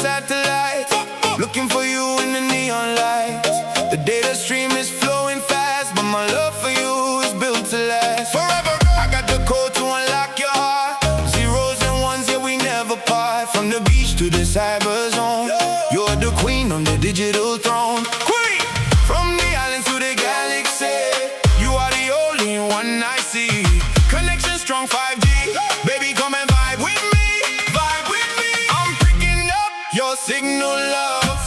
satellites, looking for you in the neon lights. The data stream is flowing fast, but my love for you is built to last forever. I got the code to unlock your heart. Zeros and ones, yeah, we never part. From the beach to the cyber zone, you're the queen on the digital throne. Queen! From the islands to the galaxy, you are the only one I see. Connection strong 5G, baby, come and vibe with me. Vibe with me. I'm picking up your signal, love.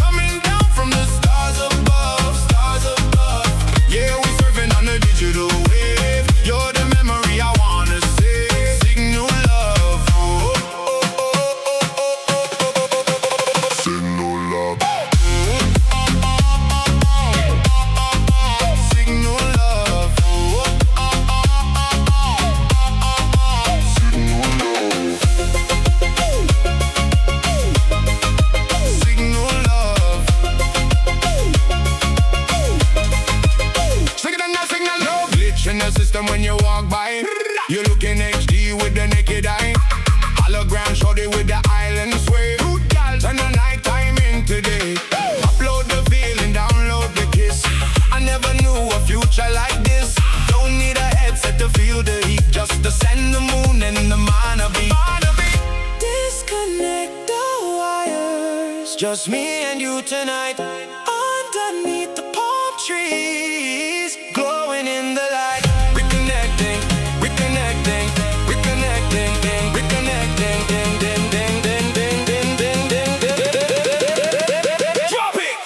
Coming down from the stars above, stars above. Yeah, we surfing on the digital wave. You're the memory I wanna save. Signal love. Signal love. Signal love. Signal love. Signal love. Signal love. No glitch in the system when you walk by. You're looking HD with the naked eye. Hologram shorty with the island sway. Turn the night time into day. Upload the feeling, download the kiss. I never knew a future like this. Don't need a headset to feel the heat, just to send the moon and the mana beat. Disconnect the wires, just me and you tonight. Underneath the palm trees, glowing in the light. Reconnecting, reconnecting, reconnecting, reconnecting, ding, ding, ding, ding, ding, ding, ding, ding, ding. Drop it!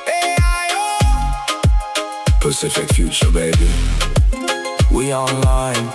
A.I.O. Pacific future, baby. We online.